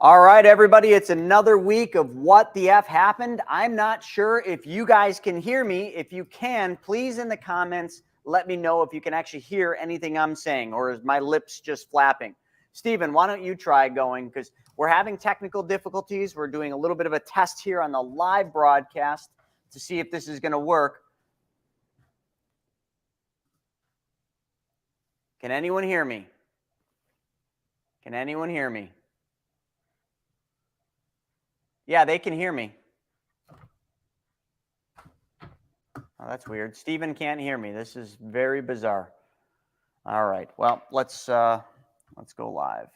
All right, everybody, it's another week of What the F Happened. I'm not sure if you guys can hear me. If you can, please in the comments, let me know if you can actually hear anything I'm saying, or is my lips just flapping? Stephen, why don't you try going? Because we're having technical difficulties. We're doing a little bit of a test here on the live broadcast to see if this is going to work. Can anyone hear me? Can anyone hear me? Yeah, they can hear me. Oh, that's weird. Stephen can't hear me. This is very bizarre. All right. Well, let's go live.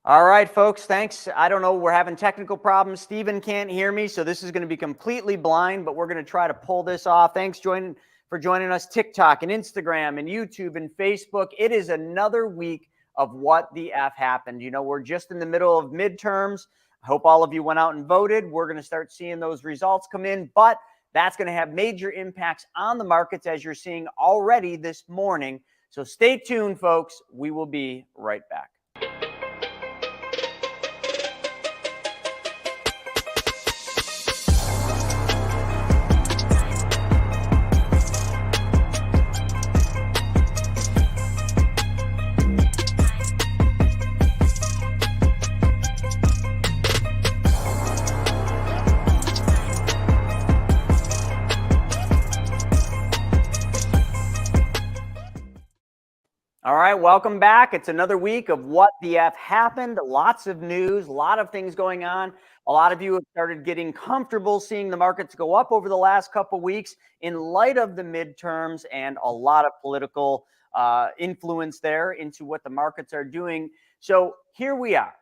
All right, folks. Thanks. I don't know. We're having technical problems. Stephen can't hear me, so this is going to be completely blind, but we're going to try to pull this off. Thanks for joining us, TikTok and Instagram and YouTube and Facebook. It is another week of What the F Happened. You know, we're just in the middle of midterms. I hope all of you went out and voted. We're going to start seeing those results come in, but that's going to have major impacts on the markets, as you're seeing already this morning. So stay tuned, folks. We will be right back. All right, welcome back. It's another week of What the F Happened. Lots of news, a lot of things going on. A lot of you have started getting comfortable seeing the markets go up over the last couple of weeks in light of the midterms and a lot of political influence there into what the markets are doing. So here we are,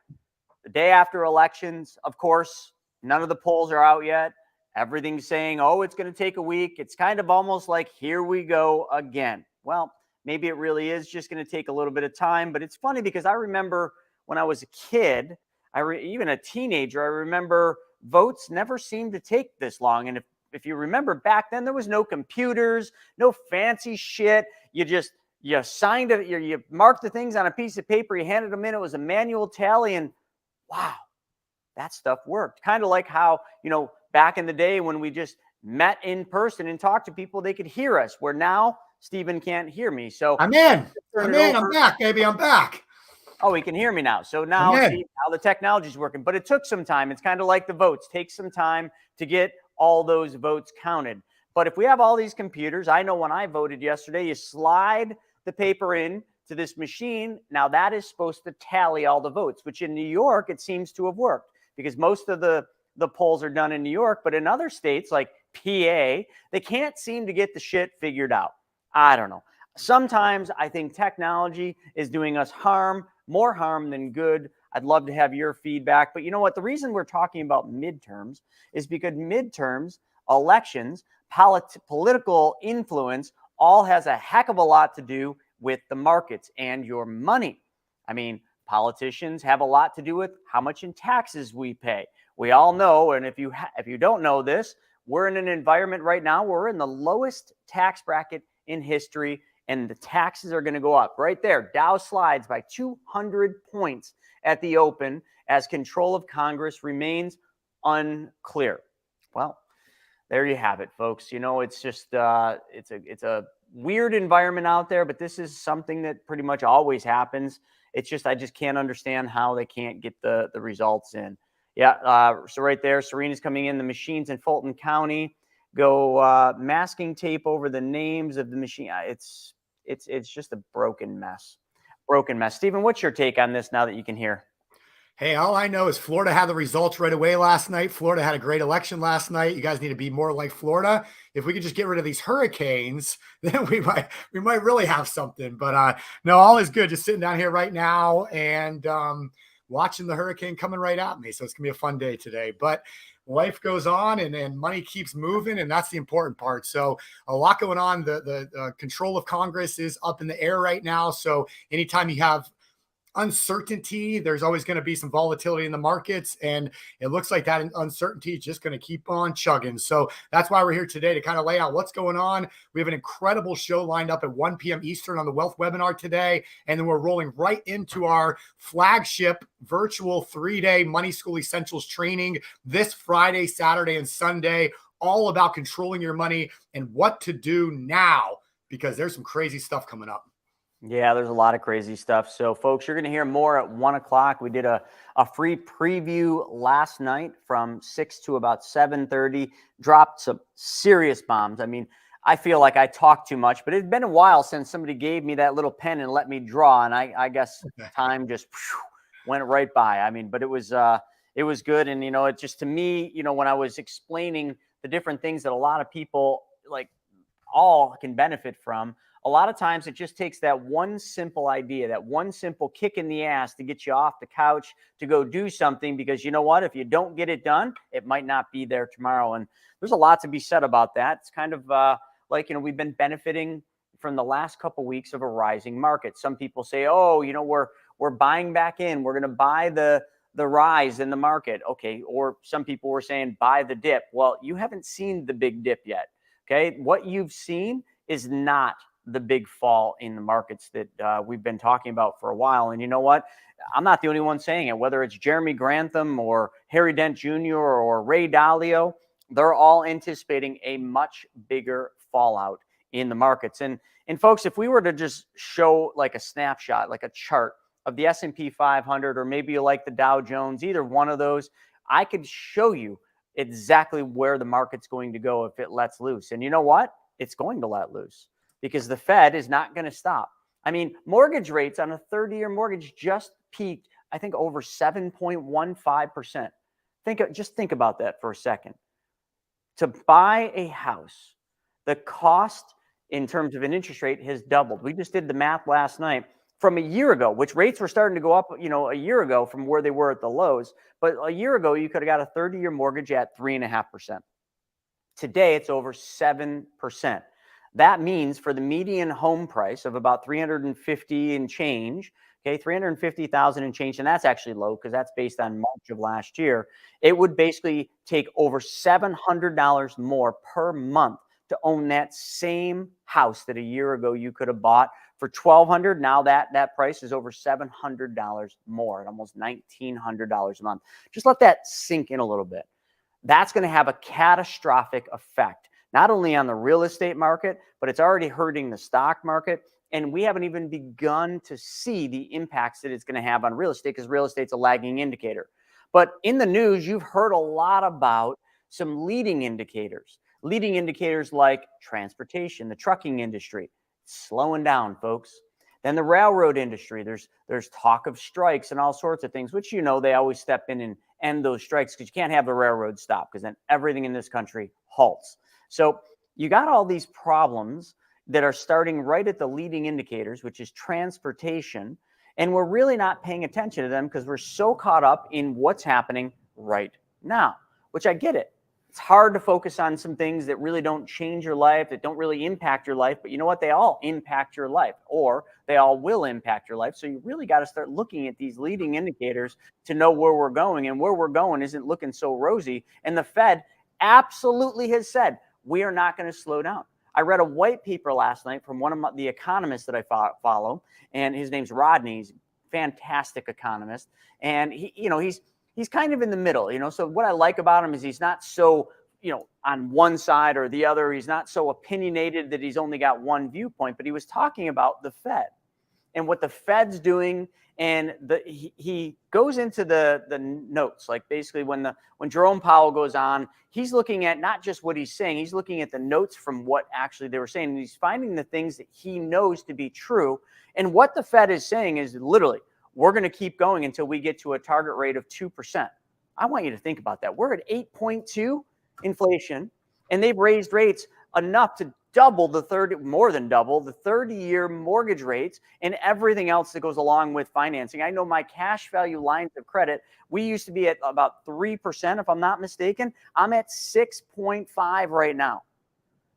the day after elections. Of course, none of the polls are out yet. Everything's saying, oh, it's going to take a week. It's kind of almost like, here we go again. Well, maybe it really is just going to take a little bit of time. But it's funny because I remember when I was a kid, even a teenager, I remember votes never seemed to take this long. And if you remember back then, there was no computers, no fancy shit. You signed it, you marked the things on a piece of paper, you handed them in. It was a manual tally, and wow, that stuff worked. Kind of like how, back in the day when we just met in person and talked to people, they could hear us, where now Stephen can't hear me. So I'm back, baby. I'm back. Oh, he can hear me now. So now see how the technology is working. But it took some time. It's kind of like the votes. Takes some time to get all those votes counted. But if we have all these computers, I know when I voted yesterday, you slide the paper in to this machine. Now that is supposed to tally all the votes, which in New York, it seems to have worked because most of the polls are done in New York. But in other states like PA, they can't seem to get the shit figured out. I don't know. Sometimes I think technology is doing us more harm than good. I'd love to have your feedback. But you know what? The reason we're talking about midterms is because midterms, elections, political influence all has a heck of a lot to do with the markets and your money. I mean, politicians have a lot to do with how much in taxes we pay. We all know, and if you don't know this, we're in an environment right now where we're in the lowest tax bracket in history, and the taxes are going to go up. Right there, Dow slides by 200 points at the open as control of Congress remains unclear. Well, there you have it, folks. It's just it's a weird environment out there, but this is something that pretty much always happens. It's just I just can't understand how they can't get the results in. Yeah, so right there, Serena's coming in. The machines in Fulton County go masking tape over the names of the machine. It's just a broken mess. Stephen, what's your take on this now that you can hear? Hey, all I know is Florida had the results right away last night. Florida had a great election last night. You guys need to be more like Florida. If we could just get rid of these hurricanes, then we might really have something. But no, all is good. Just sitting down here right now and watching the hurricane coming right at me. So it's gonna be a fun day today. But life goes on and money keeps moving, and that's the important part. So a lot going on. The control of Congress is up in the air right now. So anytime you have uncertainty. There's always going to be some volatility in the markets, and it looks like that uncertainty is just going to keep on chugging. So that's why we're here today, to kind of lay out what's going on. We have an incredible show lined up at 1 p.m. Eastern on the Wealth Webinar today, and then we're rolling right into our flagship virtual 3-day Money School Essentials training this Friday, Saturday, and Sunday, all about controlling your money and what to do now, because there's some crazy stuff coming up. Yeah, there's a lot of crazy stuff. So, folks, you're going to hear more at 1 o'clock. We did a free preview last night from 6 to about 7:30. Dropped some serious bombs. I mean, I feel like I talk too much, but it's been a while since somebody gave me that little pen and let me draw, and I guess time just went right by. I mean, but it was good, and it just, to me, when I was explaining the different things that a lot of people all can benefit from. A lot of times it just takes that one simple idea, that one simple kick in the ass to get you off the couch to go do something, because you know what? If you don't get it done, it might not be there tomorrow. And there's a lot to be said about that. It's kind of we've been benefiting from the last couple of weeks of a rising market. Some people say, oh, we're buying back in. We're going to buy the rise in the market. Okay. Or some people were saying buy the dip. Well, you haven't seen the big dip yet. Okay. What you've seen is not the big fall in the markets that we've been talking about for a while. And you know what? I'm not the only one saying it, whether it's Jeremy Grantham or Harry Dent Jr. or Ray Dalio, they're all anticipating a much bigger fallout in the markets. And folks, if we were to just show like a snapshot, like a chart of the S&P 500, or maybe you like the Dow Jones, either one of those, I could show you exactly where the market's going to go if it lets loose. And you know what? It's going to let loose, because the Fed is not going to stop. I mean, mortgage rates on a 30-year mortgage just peaked, I think, over 7.15%. Just think about that for a second. To buy a house, the cost in terms of an interest rate has doubled. We just did the math last night from a year ago, which rates were starting to go up, a year ago from where they were at the lows. But a year ago, you could have got a 30-year mortgage at 3.5%. Today, it's over 7%. That means for the median home price of about 350 and change, okay, 350,000 and change, and that's actually low because that's based on March of last year, it would basically take over $700 more per month to own that same house that a year ago you could have bought for $1,200. Now that price is over $700 more, at almost $1,900 a month. Just let that sink in a little bit. That's going to have a catastrophic effect, not only on the real estate market, but it's already hurting the stock market. And we haven't even begun to see the impacts that it's going to have on real estate, because real estate's a lagging indicator. But in the news, you've heard a lot about some leading indicators like transportation, the trucking industry, slowing down, folks. Then the railroad industry, there's talk of strikes and all sorts of things, which, they always step in and end those strikes, because you can't have the railroad stop, because then everything in this country halts. So you got all these problems that are starting right at the leading indicators, which is transportation. And we're really not paying attention to them because we're so caught up in what's happening right now, which I get it. It's hard to focus on some things that really don't change your life, that don't really impact your life. But you know what? They all impact your life, or they all will impact your life. So you really got to start looking at these leading indicators to know where we're going. And where we're going isn't looking so rosy. And the Fed absolutely has said, we are not going to slow down. I read a white paper last night from one of the economists that I follow, and his name's Rodney. He's a fantastic economist. And he's kind of in the middle, So what I like about him is he's not so, on one side or the other. He's not so opinionated that he's only got one viewpoint, but he was talking about the Fed and what the Fed's doing. And he goes into the notes, like basically when Jerome Powell goes on, he's looking at not just what he's saying, he's looking at the notes from what actually they were saying. And he's finding the things that he knows to be true. And what the Fed is saying is literally, we're going to keep going until we get to a target rate of 2%. I want you to think about that. We're at 8.2 inflation, and they've raised rates enough to more than double the 30-year mortgage rates and everything else that goes along with financing. I know my cash value lines of credit, we used to be at about 3%, if I'm not mistaken. I'm at 6.5 right now.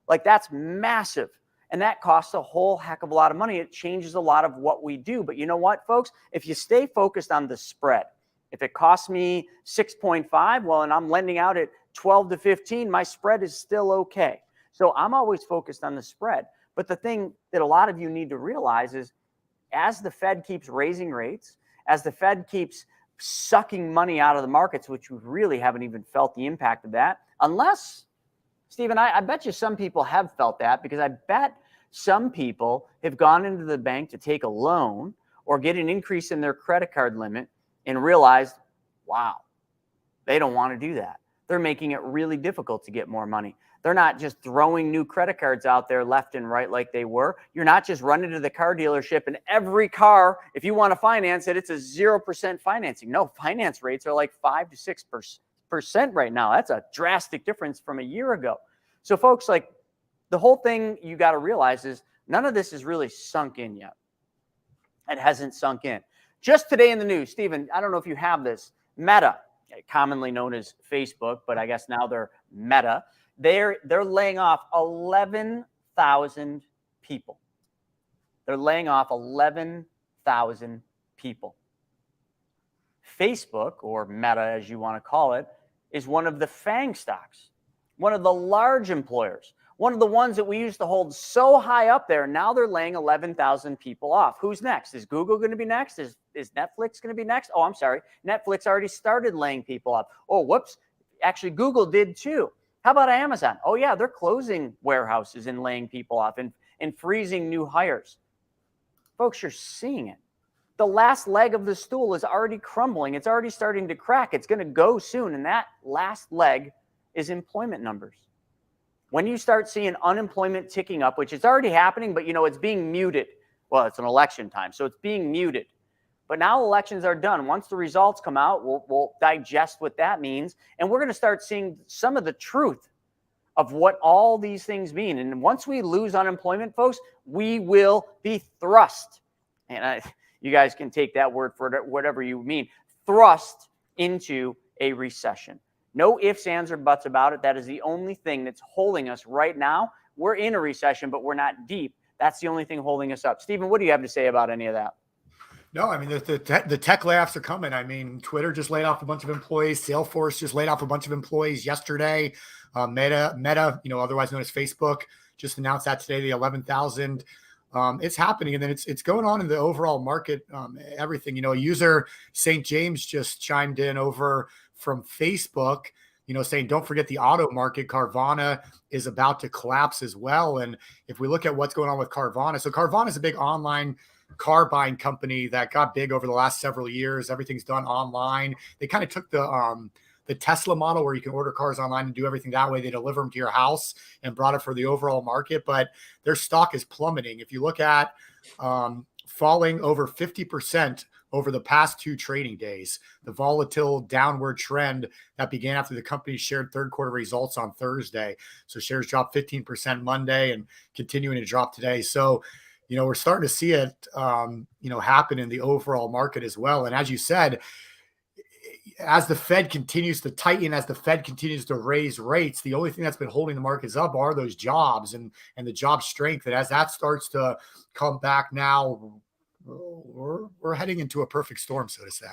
Like, that's massive. And that costs a whole heck of a lot of money. It changes a lot of what we do. But you know what, folks? If you stay focused on the spread, if it costs me 6.5, well, and I'm lending out at 12 to 15, my spread is still okay. So I'm always focused on the spread. But the thing that a lot of you need to realize is as the Fed keeps raising rates, as the Fed keeps sucking money out of the markets, which we really haven't even felt the impact of that, unless, Stephen, I bet you some people have felt that, because I bet some people have gone into the bank to take a loan or get an increase in their credit card limit and realized, wow, they don't want to do that. They're making it really difficult to get more money. They're not just throwing new credit cards out there left and right like they were. You're not just running to the car dealership and every car, if you want to finance it, it's a 0% financing. No, finance rates are like 5 to 6% right now. That's a drastic difference from a year ago. So folks, like, the whole thing you got to realize is none of this is really sunk in yet. It hasn't sunk in. Just today in the news, Stephen, I don't know if you have this, Meta, commonly known as Facebook, but I guess now they're Meta. They're laying off 11,000 people. They're laying off 11,000 people. Facebook, or Meta as you want to call it, is one of the FANG stocks, one of the large employers, one of the ones that we used to hold so high up there. Now they're laying 11,000 people off. Who's next? Is Google going to be next? Is Netflix going to be next? Oh, I'm sorry. Netflix already started laying people off. Oh, whoops. Actually, Google did too. How about Amazon? Oh, yeah, they're closing warehouses and laying people off and freezing new hires. Folks, you're seeing it. The last leg of the stool is already crumbling. It's already starting to crack. It's going to go soon. And that last leg is employment numbers. When you start seeing unemployment ticking up, which is already happening, but it's being muted. Well, it's an election time, so it's being muted. But now elections are done. Once the results come out, we'll digest what that means. And we're going to start seeing some of the truth of what all these things mean. And once we lose unemployment, folks, we will be thrust. And you guys can take that word for whatever you mean. Thrust into a recession. No ifs, ands, or buts about it. That is the only thing that's holding us right now. We're in a recession, but we're not deep. That's the only thing holding us up. Stephen, what do you have to say about any of that? No, I mean, the tech layoffs are coming. I mean, Twitter just laid off a bunch of employees. Salesforce just laid off a bunch of employees yesterday. Meta, otherwise known as Facebook, just announced that today, the 11,000. It's happening, and then it's going on in the overall market. Everything, a user, St. James, just chimed in over from Facebook, saying, don't forget the auto market. Carvana is about to collapse as well. And if we look at what's going on with Carvana, so Carvana is a big online car buying company that got big over the last several years. Everything's done online. They kind of took the Tesla model where you can order cars online and do everything that way. They deliver them to your house and brought it for the overall market, but their stock is plummeting. If you look at falling over 50% over the past 2 trading days, the volatile downward trend that began after the company shared third quarter results on Thursday. So shares dropped 15% Monday and continuing to drop today. So, we're starting to see it, happen in the overall market as well. And as you said, as the Fed continues to tighten, as the Fed continues to raise rates, the only thing that's been holding the markets up are those jobs and the job strength. And as that starts to come back now, we're heading into a perfect storm, so to say.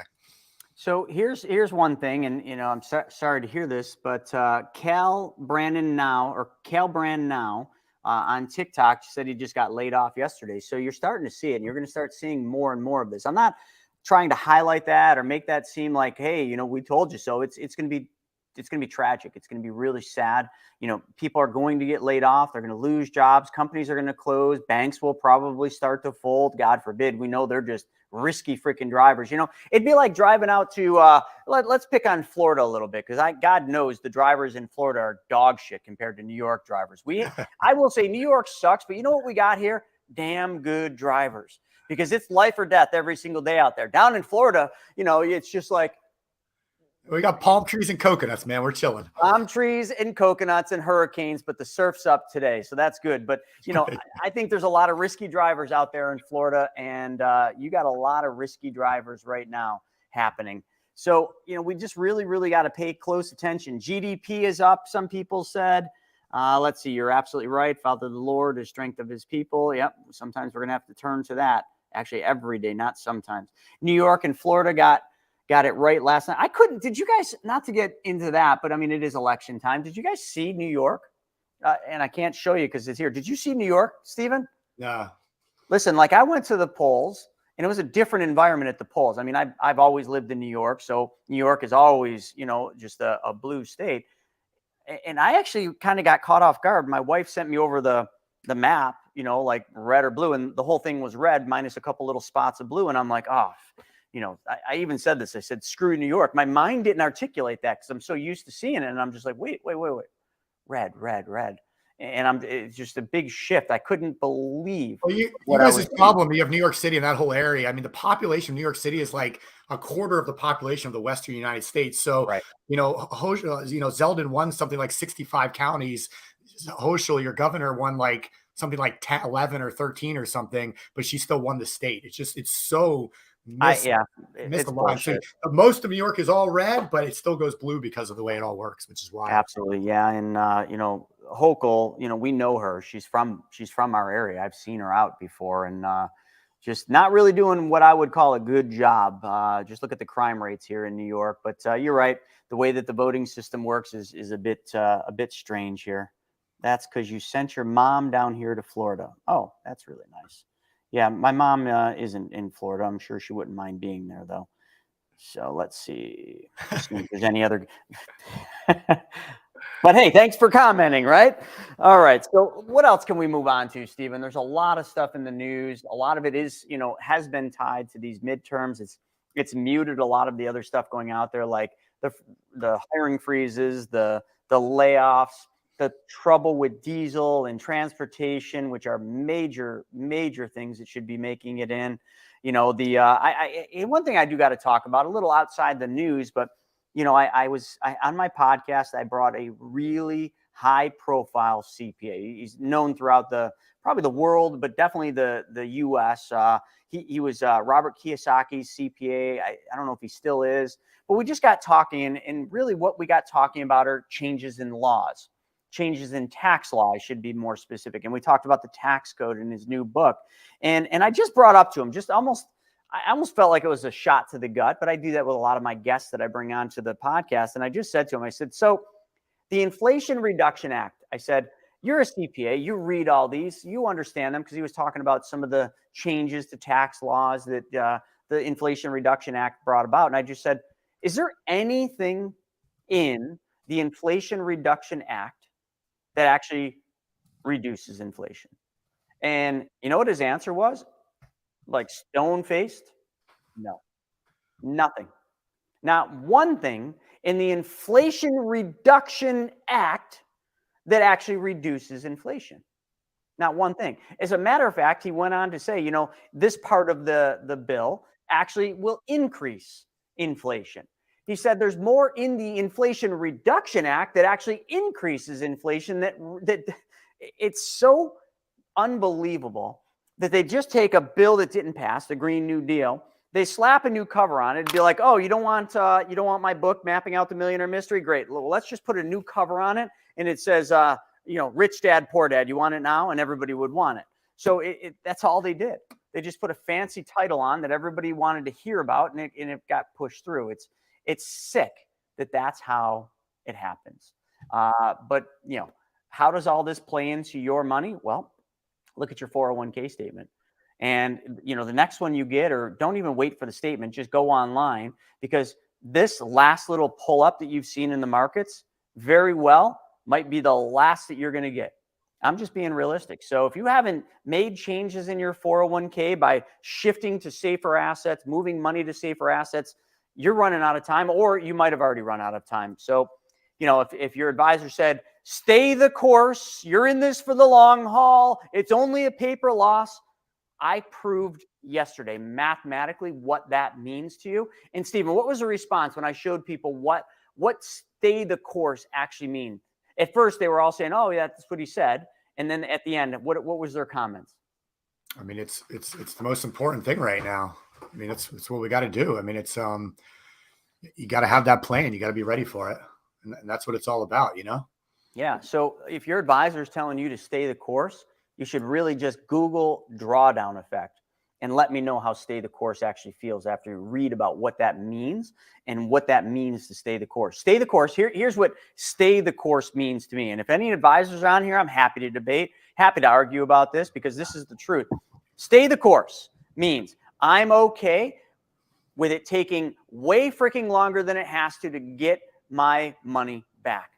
So here's one thing, and I'm sorry to hear this, but Cal Brand Now on TikTok said he just got laid off yesterday. So you're starting to see it, and you're going to start seeing more and more of this. I'm not trying to highlight that or make that seem like, hey, we told you so. It's going to be tragic. It's going to be really sad. People are going to get laid off. They're going to lose jobs. Companies are going to close. Banks will probably start to fold. God forbid. We know they're just risky freaking drivers. It'd be like driving out to, let's pick on Florida a little bit, because God knows the drivers in Florida are dog shit compared to New York drivers. I will say New York sucks, but you know what we got here? Damn good drivers, because it's life or death every single day out there. Down in Florida, it's just like, we got palm trees and coconuts, man. We're chilling. Palm trees and coconuts and hurricanes, but the surf's up today, so that's good. But, I think there's a lot of risky drivers out there in Florida, and you got a lot of risky drivers right now happening. So, we just really, really got to pay close attention. GDP is up, some people said. Let's see. You're absolutely right. Father of the Lord is strength of his people. Yep. Sometimes we're going to have to turn to that. Actually, every day, not sometimes. New York and Florida got it right last night. Did you guys, not to get into that, but I mean, it is election time. Did you guys see New York? And I can't show you because it's here. Did you see New York, Stephen? Yeah. Listen, like I went to the polls and it was a different environment at the polls. I mean, I've always lived in New York. So New York is always, just a blue state. And I actually kind of got caught off guard. My wife sent me over the map, like red or blue, and the whole thing was red minus a couple little spots of blue. And I'm like, oh, I even said this. I said, screw New York. My mind didn't articulate that because I'm so used to seeing it. And I'm just like, wait. Red. And it's just a big shift. I couldn't believe. Well, you guys' this problem. You have New York City and that whole area. I mean, the population of New York City is like a quarter of the population of the Western United States. So, right. Zeldin won something like 65 counties. Hochul, your governor, won like something like 10, 11 or 13 or something, but she still won the state. It's so misaligned. So most of New York is all red, but it still goes blue because of the way it all works, which is why. Absolutely. Yeah. And, Hochul, we know her. She's from our area. I've seen her out before and just not really doing what I would call a good job. Just look at the crime rates here in New York. But you're right. The way that the voting system works is a bit strange here. That's because you sent your mom down here to Florida. Oh, that's really nice. Yeah, my mom isn't in Florida. I'm sure she wouldn't mind being there, though. So let's see if there's any other. But hey, thanks for commenting, right? All right. So what else can we move on to, Stephen? There's a lot of stuff in the news. A lot of it is, has been tied to these midterms. It's muted a lot of the other stuff going out there, like the hiring freezes, the layoffs, the trouble with diesel and transportation, which are major things that should be making it in. One thing I do got to talk about, a little outside the news, but I on my podcast, I brought a really high profile CPA. He's known throughout probably the world, but definitely the US. He was Robert Kiyosaki's CPA. I don't know if he still is, but we just got talking, and really what we got talking about are changes in laws. Changes in tax law, I should be more specific. And we talked about the tax code in his new book. And I just brought up to him, I almost felt like it was a shot to the gut, but I do that with a lot of my guests that I bring on to the podcast. And I just said to him, I said, so the Inflation Reduction Act, I said, you're a CPA, you read all these, you understand them, because he was talking about some of the changes to tax laws that the Inflation Reduction Act brought about. And I just said, is there anything in the Inflation Reduction Act that actually reduces inflation? And you know what his answer was? Like stone-faced? No, nothing. Not one thing in the Inflation Reduction Act that actually reduces inflation. Not one thing. As a matter of fact, he went on to say, this part of the bill actually will increase inflation. He said there's more in the Inflation Reduction Act that actually increases inflation, that it's so unbelievable that they just take a bill that didn't pass, the Green New Deal, they slap a new cover on it and be like, oh, you don't want my book, Mapping Out the Millionaire Mystery? Great. Well, let's just put a new cover on it. And it says, Rich Dad, Poor Dad, you want it now? And everybody would want it. So that's all they did. They just put a fancy title on that everybody wanted to hear about, and it got pushed through. It's sick that that's how it happens. But how does all this play into your money? Well, look at your 401k statement. And, the next one you get, or don't even wait for the statement, just go online, because this last little pull up that you've seen in the markets very well might be the last that you're going to get. I'm just being realistic. So if you haven't made changes in your 401k by shifting to safer assets, moving money to safer assets, you're running out of time, or you might have already run out of time. So, if your advisor said, stay the course, you're in this for the long haul, it's only a paper loss, I proved yesterday mathematically what that means to you. And Stephen, what was the response when I showed people what stay the course actually mean? At first, they were all saying, oh, yeah, that's what he said. And then at the end, what was their comments? I mean, it's the most important thing right now. I mean, it's what we got to do. I mean, it's you got to have that plan. You got to be ready for it. And that's what it's all about, Yeah. So if your advisor is telling you to stay the course, you should really just Google drawdown effect and let me know how stay the course actually feels after you read about what that means and what that means to stay the course. Stay the course. Here's what stay the course means to me. And if any advisors are on here, I'm happy to debate, happy to argue about this because this is the truth. Stay the course means I'm okay with it taking way freaking longer than it has to get my money back.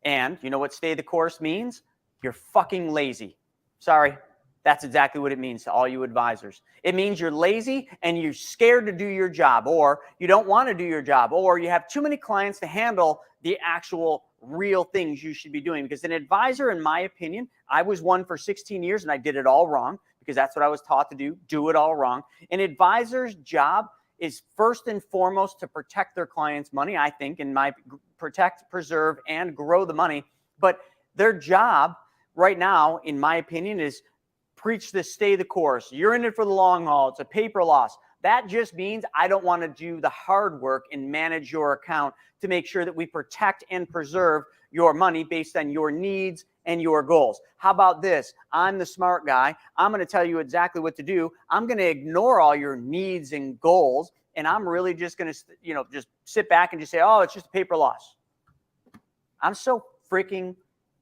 And you know what stay the course means? You're fucking lazy. Sorry. That's exactly what it means to all you advisors. It means you're lazy and you're scared to do your job, or you don't want to do your job, or you have too many clients to handle the actual real things you should be doing. Because an advisor, in my opinion, I was one for 16 years and I did it all wrong because that's what I was taught to do it all wrong. An advisor's job is first and foremost to protect their clients' money, I think, and protect, preserve, and grow the money. But their job right now, in my opinion, is preach this, stay the course. You're in it for the long haul. It's a paper loss. That just means I don't want to do the hard work and manage your account to make sure that we protect and preserve your money based on your needs and your goals. How about this? I'm the smart guy. I'm going to tell you exactly what to do. I'm going to ignore all your needs and goals, and I'm really just going to, just sit back and just say, oh, it's just a paper loss. I'm so freaking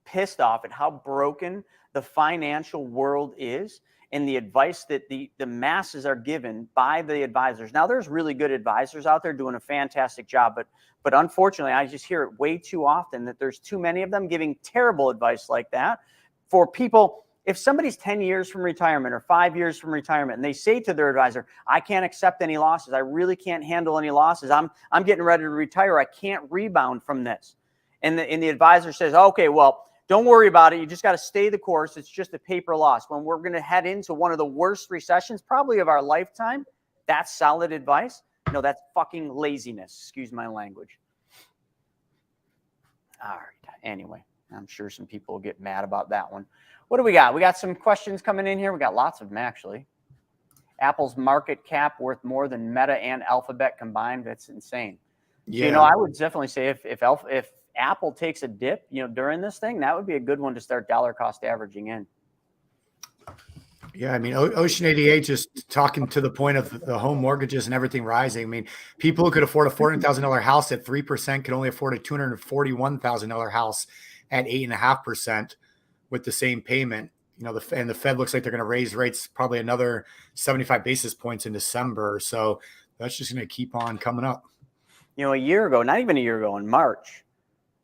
pissed off at how broken the financial world is and the advice that the masses are given by the advisors. Now, there's really good advisors out there doing a fantastic job, but unfortunately, I just hear it way too often that there's too many of them giving terrible advice like that for people. If somebody's 10 years from retirement or 5 years from retirement and they say to their advisor, I can't accept any losses. I really can't handle any losses. I'm getting ready to retire. I can't rebound from this. And the advisor says, okay, well, don't worry about it. You just got to stay the course. It's just a paper loss. When we're going to head into one of the worst recessions, probably of our lifetime, that's solid advice. No, that's fucking laziness. Excuse my language. All right. Anyway, I'm sure some people will get mad about that one. What do we got? We got some questions coming in here. We got lots of them, actually. Apple's market cap worth more than Meta and Alphabet combined. That's insane. Yeah. So, I would definitely say if Apple takes a dip, during this thing, that would be a good one to start dollar cost averaging in. Yeah, I mean, Ocean 88 just talking to the point of the home mortgages and everything rising. I mean, people who could afford a $400,000 house at 3% could only afford a $241,000 house at 8.5% with the same payment. And the Fed looks like they're going to raise rates probably another 75 basis points in December. So that's just going to keep on coming up. A year ago, not even a year ago, in March,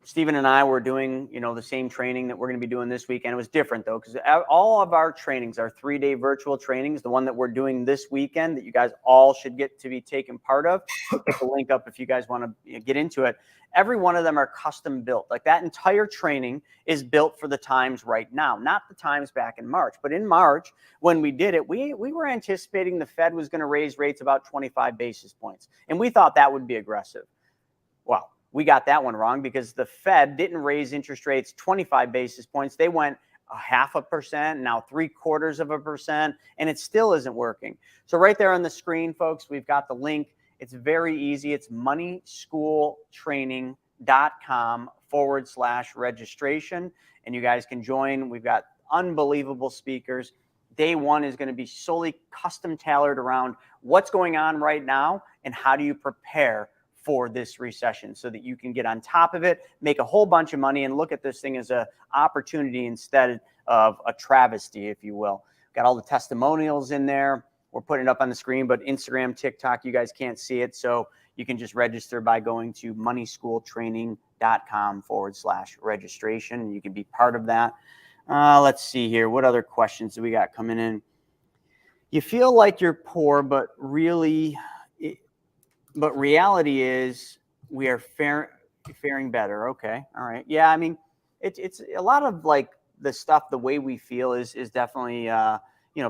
Stephen and I were doing, the same training that we're going to be doing this weekend. It was different, though, because all of our trainings are 3-day virtual trainings. The one that we're doing this weekend that you guys all should get to be taken part of. Put the link up if you guys want to get into it. Every one of them are custom built. Like that entire training is built for the times right now, not the times back in March. But in March, when we did it, we were anticipating the Fed was going to raise rates about 25 basis points. And we thought that would be aggressive. Well, we got that one wrong because the Fed didn't raise interest rates 25 basis points. They went 0.5%, now 0.75%, and it still isn't working. So right there on the screen, folks, we've got the link. It's very easy. It's moneyschooltraining.com/registration, and you guys can join. We've got unbelievable speakers. Day one is going to be solely custom tailored around what's going on right now and how do you prepare for this recession so that you can get on top of it, make a whole bunch of money, and look at this thing as an opportunity instead of a travesty, if you will. Got all the testimonials in there. We're putting it up on the screen, but Instagram, TikTok, you guys can't see it. So you can just register by going to moneyschooltraining.com/registration. And you can be part of that. Let's see here. What other questions do we got coming in? You feel like you're poor, but reality is we are faring better. Okay. All right. Yeah. I mean, it's a lot of like the stuff, the way we feel is definitely,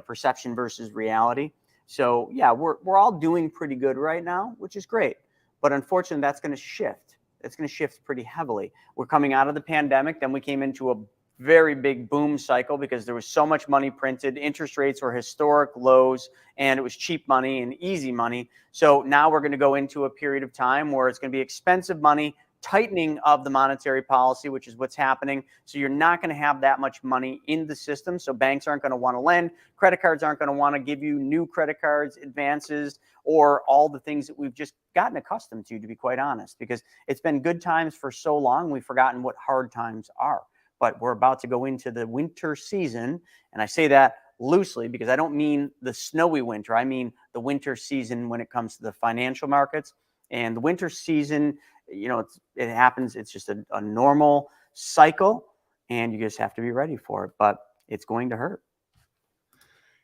perception versus reality. So yeah, we're all doing pretty good right now, which is great. But unfortunately, that's going to shift. It's going to shift pretty heavily. We're coming out of the pandemic. Then we came into a very big boom cycle because there was so much money printed. Interest rates were historic lows and it was cheap money and easy money. So now we're going to go into a period of time where it's going to be expensive money tightening of the monetary policy, which is what's happening. So you're not going to have that much money in the system. So banks aren't going to want to lend. Credit cards aren't going to want to give you new credit cards, advances, or all the things that we've just gotten accustomed to be quite honest, because it's been good times for so long, we've forgotten what hard times are. But we're about to go into the winter season. And I say that loosely because I don't mean the snowy winter. I mean the winter season when it comes to the financial markets. And the winter season, it happens. It's just a normal cycle, and you just have to be ready for it. But it's going to hurt.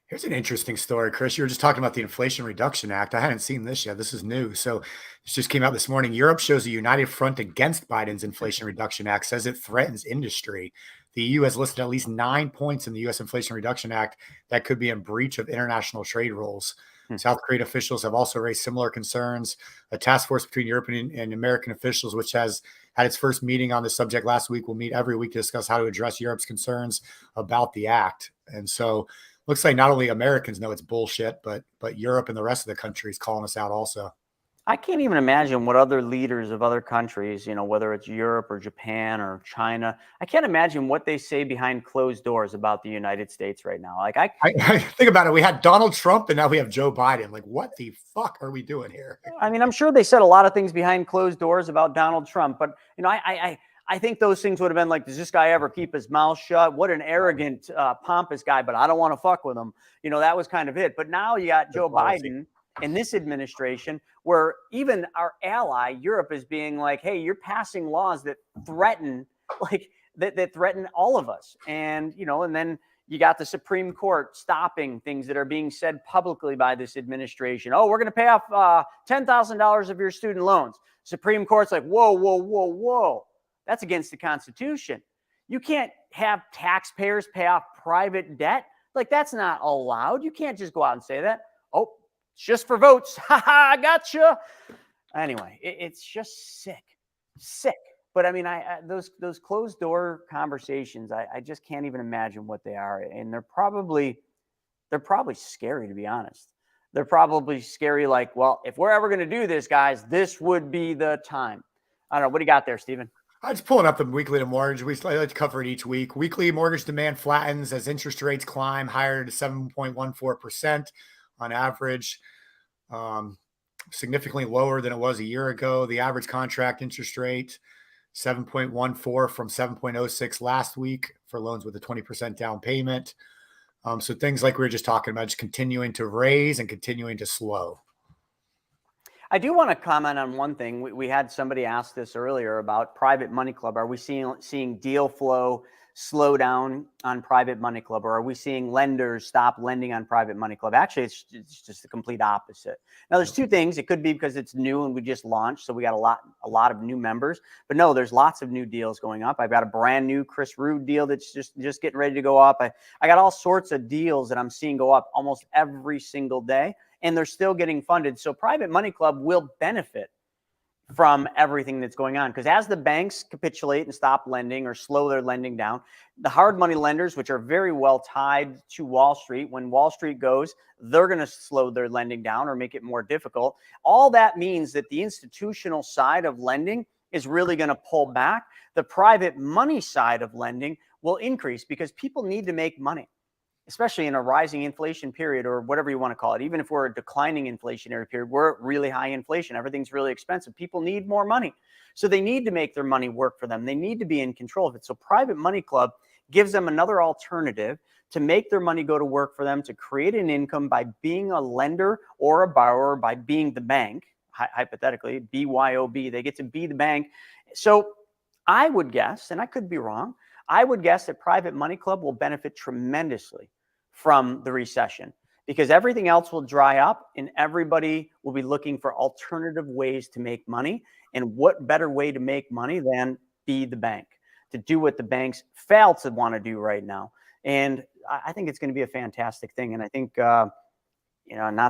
Here's an interesting story, Chris. You were just talking about the Inflation Reduction Act. I hadn't seen this yet. This is new. So this just came out this morning. Europe shows a united front against Biden's Inflation Reduction Act, says it threatens industry. The EU has listed at least 9 points in the U.S. Inflation Reduction Act that could be in breach of international trade rules. South Korean officials have also raised similar concerns. A task force between European and American officials, which has had its first meeting on the subject last week, will meet every week to discuss how to address Europe's concerns about the act. And so looks like not only Americans know it's bullshit, but Europe and the rest of the country is calling us out also. I can't even imagine what other leaders of other countries, whether it's Europe or Japan or China, I can't imagine what they say behind closed doors about the United States right now. Like I think about it. We had Donald Trump and now we have Joe Biden. Like, what the fuck are we doing here? I mean, I'm sure they said a lot of things behind closed doors about Donald Trump, but I think those things would have been like, does this guy ever keep his mouth shut? What an arrogant, pompous guy, but I don't want to fuck with him. That was kind of it. But now you got Joe Biden in this administration where even our ally, Europe, is being like, hey, you're passing laws that threaten, that threaten all of us. And, and then you got the Supreme Court stopping things that are being said publicly by this administration. Oh, we're going to pay off $10,000 of your student loans. Supreme Court's like, whoa, whoa, whoa, whoa. That's against the Constitution. You can't have taxpayers pay off private debt. Like, that's not allowed. You can't just go out and say that. Oh, it's just for votes. Ha ha, I gotcha. Anyway, it's just sick. But I mean, those closed door conversations, I just can't even imagine what they are. And they're probably scary, to be honest. They're probably scary. Like, well, if we're ever going to do this, guys, this would be the time. I don't know. What do you got there, Stephen? I'm just pulling up the weekly to mortgage. We like to cover it each week. Weekly mortgage demand flattens as interest rates climb higher to 7.14% on average, significantly lower than it was a year ago. The average contract interest rate, 7.14 from 7.06 last week for loans with a 20% down payment. So things like we were just talking about, just continuing to raise and continuing to slow. I do want to comment on one thing. We had somebody ask this earlier about Private Money Club. Are we seeing deal flow slow down on Private Money Club, or are we seeing lenders stop lending on Private Money Club? Actually, it's just the complete opposite. Now, there's two things. It could be because it's new and we just launched, so we got a lot of new members. But no, there's lots of new deals going up. I've got a brand new Chris Rude deal that's just getting ready to go up. I got all sorts of deals that I'm seeing go up almost every single day, and they're still getting funded. So Private Money Club will benefit from everything that's going on, because as the banks capitulate and stop lending or slow their lending down, the hard money lenders, which are very well tied to Wall Street, when Wall Street goes, they're going to slow their lending down or make it more difficult. All that means that the institutional side of lending is really going to pull back. The private money side of lending will increase because people need to make money, especially in a rising inflation period, or whatever you want to call it. Even if we're a declining inflationary period, we're at really high inflation. Everything's really expensive. People need more money. So they need to make their money work for them. They need to be in control of it. So Private Money Club gives them another alternative to make their money go to work for them, to create an income by being a lender or a borrower, by being the bank, hypothetically, BYOB. They get to be the bank. So I would guess, and I could be wrong, I would guess that Private Money Club will benefit tremendously from the recession, because everything else will dry up and everybody will be looking for alternative ways to make money. And what better way to make money than be the bank, to do what the banks fail to want to do right now. And I think it's going to be a fantastic thing. And I think, not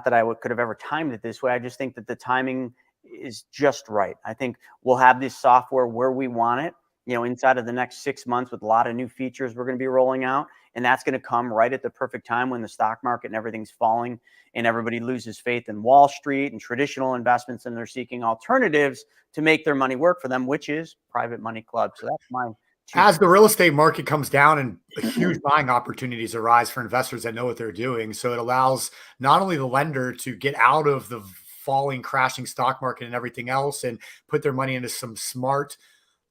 that I could have ever timed it this way. I just think that the timing is just right. I think we'll have this software where we want it, inside of the next 6 months, with a lot of new features we're going to be rolling out. And that's going to come right at the perfect time when the stock market and everything's falling and everybody loses faith in Wall Street and traditional investments, and they're seeking alternatives to make their money work for them, which is private money clubs. So that's my as the real estate market comes down and huge buying opportunities arise for investors that know what they're doing. So it allows not only the lender to get out of the falling, crashing stock market and everything else and put their money into some smart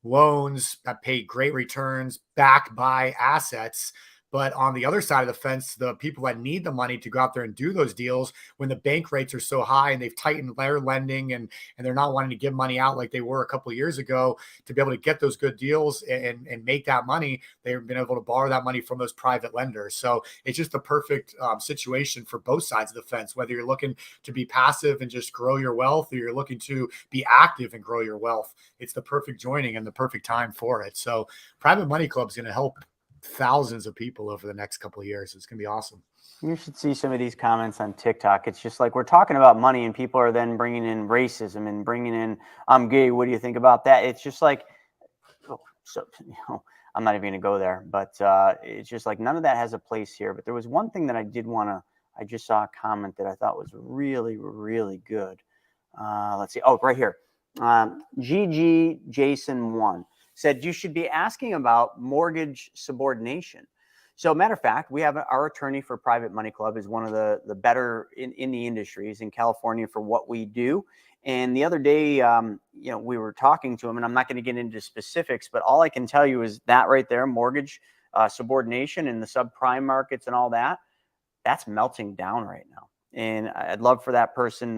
loans that pay great returns backed by assets. But on the other side of the fence, the people that need the money to go out there and do those deals when the bank rates are so high and they've tightened their lending and they're not wanting to give money out like they were a couple of years ago to be able to get those good deals and make that money, they've been able to borrow that money from those private lenders. So it's just the perfect situation for both sides of the fence, whether you're looking to be passive and just grow your wealth or you're looking to be active and grow your wealth. It's the perfect joining and the perfect time for it. So private money club is going to help thousands of people over the next couple of years. It's going to be awesome. You should see some of these comments on TikTok. It's just like we're talking about money and people are then bringing in racism and bringing in, I'm gay. What do you think about that? It's just like, I'm not even going to go there, but it's just like none of that has a place here. But there was one thing that I just saw a comment that I thought was really, really good. Let's see. Oh, right here. GG Jason 1 said you should be asking about mortgage subordination. So matter of fact, we have our attorney for Private Money Club is one of the better in the industries in California for what we do. And the other day, we were talking to him, and I'm not going to get into specifics, but all I can tell you is that right there, mortgage subordination in the subprime markets and all that, that's melting down right now. And I'd love for that person,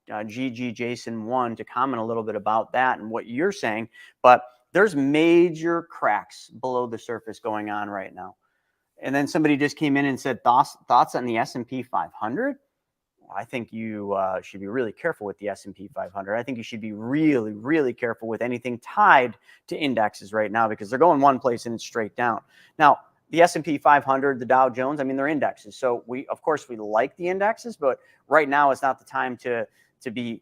GG Jason 1, to comment a little bit about that and what you're saying. But there's major cracks below the surface going on right now. And then somebody just came in and said, thoughts on the S&P 500? Well, I think you should be really careful with the S&P 500. I think you should be really, really careful with anything tied to indexes right now because they're going one place and it's straight down. Now, the S&P 500, the Dow Jones, I mean, they're indexes. So of course, we like the indexes, but right now is not the time to be,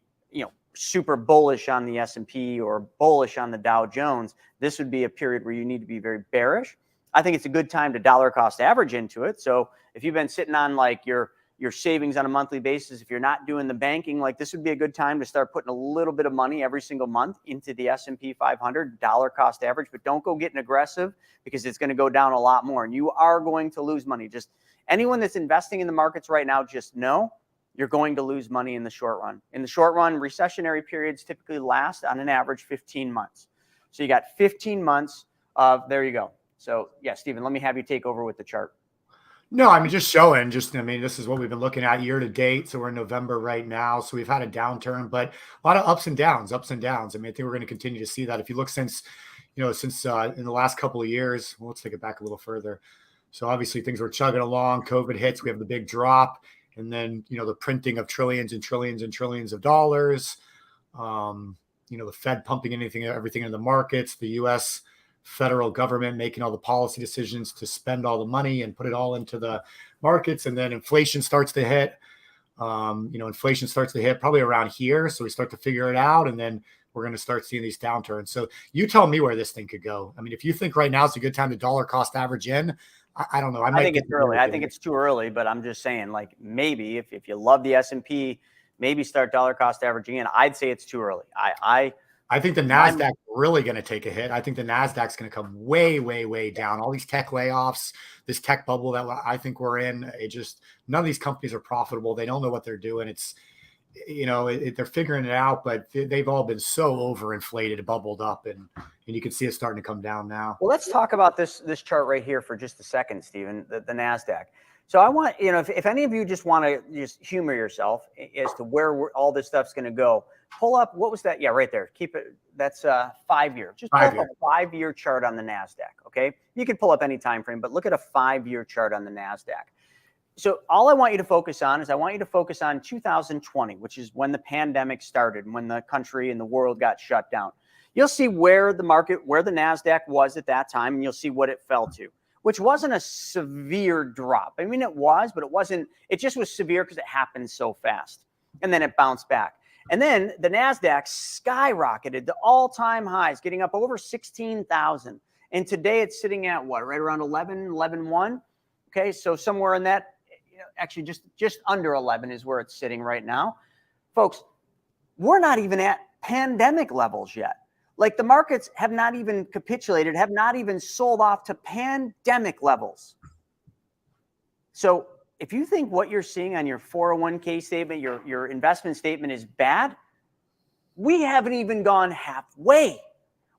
super bullish on the S&P or bullish on the Dow Jones. This would be a period where you need to be very bearish. I think it's a good time to dollar cost average into it. So if you've been sitting on like your savings on a monthly basis, if you're not doing the banking, like this would be a good time to start putting a little bit of money every single month into the S&P 500 dollar cost average, but don't go getting aggressive because it's going to go down a lot more and you are going to lose money. Just anyone that's investing in the markets right now, just know you're going to lose money in the short run. In the short run, recessionary periods typically last on an average 15 months. So you got 15 months of, there you go. So yeah, Stephen, let me have you take over with the chart. No, I mean, just showing, this is what we've been looking at year to date. So we're in November right now. So we've had a downturn, but a lot of ups and downs. I mean, I think we're going to continue to see that. If you look since in the last couple of years, well, let's take it back a little further. So obviously things were chugging along, COVID hits, we have the big drop. And then, the printing of trillions and trillions and trillions of dollars, the Fed pumping everything in the markets, the U.S. federal government making all the policy decisions to spend all the money and put it all into the markets. And then inflation starts to hit, probably around here. So we start to figure it out. And then we're going to start seeing these downturns. So you tell me where this thing could go. I mean, if you think right now it's a good time to dollar cost average in, I don't know. I think it's early. I think it's too early, but I'm just saying, like, maybe if you love the S&P, maybe start dollar cost averaging in. I'd say it's too early. I think the NASDAQ really going to take a hit. I think the NASDAQ's going to come way, way, way down. All these tech layoffs, this tech bubble that I think we're in, none of these companies are profitable. They don't know what they're doing. It's, they're figuring it out, but they've all been so overinflated, bubbled up, and you can see it starting to come down now. Well, let's talk about this chart right here for just a second, Stephen, the NASDAQ. So I want, if any of you just want to just humor yourself as to where all this stuff's going to go, pull up, what was that? Yeah, right there. Keep it. That's 5 year. Just pull up a 5 year chart on the NASDAQ. Okay. You can pull up any time frame, but look at a 5 year chart on the NASDAQ. So all I want you to focus on is 2020, which is when the pandemic started and when the country and the world got shut down. You'll see where the NASDAQ was at that time, and you'll see what it fell to, which wasn't a severe drop. I mean, it was, but it just was severe because it happened so fast. And then it bounced back. And then the NASDAQ skyrocketed to all-time highs, getting up over 16,000. And today it's sitting at what, right around 11.1? Okay, so somewhere in that, actually just under 11 is where it's sitting right now. Folks, we're not even at pandemic levels yet. Like the markets have not even capitulated, have not even sold off to pandemic levels. So if you think what you're seeing on your 401k statement, your investment statement is bad, we haven't even gone halfway.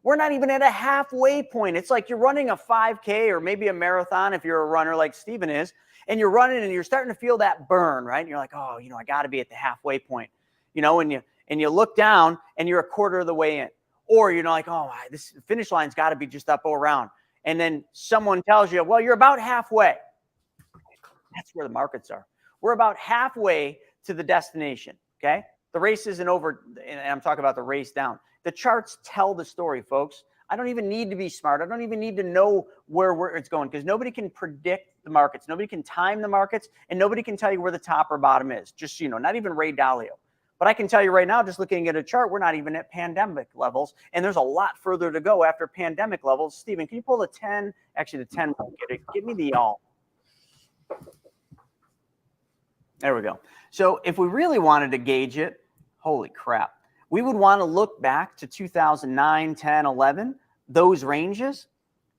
We're not even at a halfway point. It's like you're running a 5K or maybe a marathon if you're a runner like Stephen is, and you're running and you're starting to feel that burn, right? And you're like, oh, I got to be at the halfway point, and you look down and you're a quarter of the way in. Or like, oh, this finish line's got to be just up or around. And then someone tells you, well, you're about halfway. That's where the markets are. We're about halfway to the destination, okay? The race isn't over, and I'm talking about the race down. The charts tell the story, folks. I don't even need to be smart. I don't even need to know where it's going because nobody can predict the markets. Nobody can time the markets, and nobody can tell you where the top or bottom is. Just, not even Ray Dalio. But I can tell you right now, just looking at a chart, we're not even at pandemic levels, and there's a lot further to go after pandemic levels. Stephen, can you pull the 10? Actually, the 10 won't get it. Give me the all. There we go. So if we really wanted to gauge it, holy crap, we would want to look back to 2009, 10, 11, those ranges.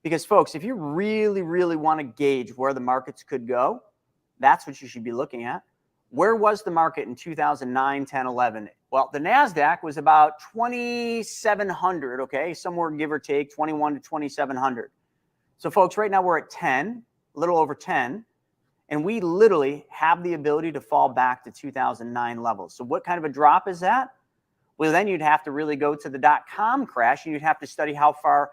Because, folks, if you really, really want to gauge where the markets could go, that's what you should be looking at. Where was the market in 2009, 10, 11? Well, the NASDAQ was about 2,700, okay, somewhere give or take 21 to 2,700. So, folks, right now we're at 10, a little over 10, and we literally have the ability to fall back to 2009 levels. So what kind of a drop is that? Well, then you'd have to really go to the dot-com crash, and you'd have to study how far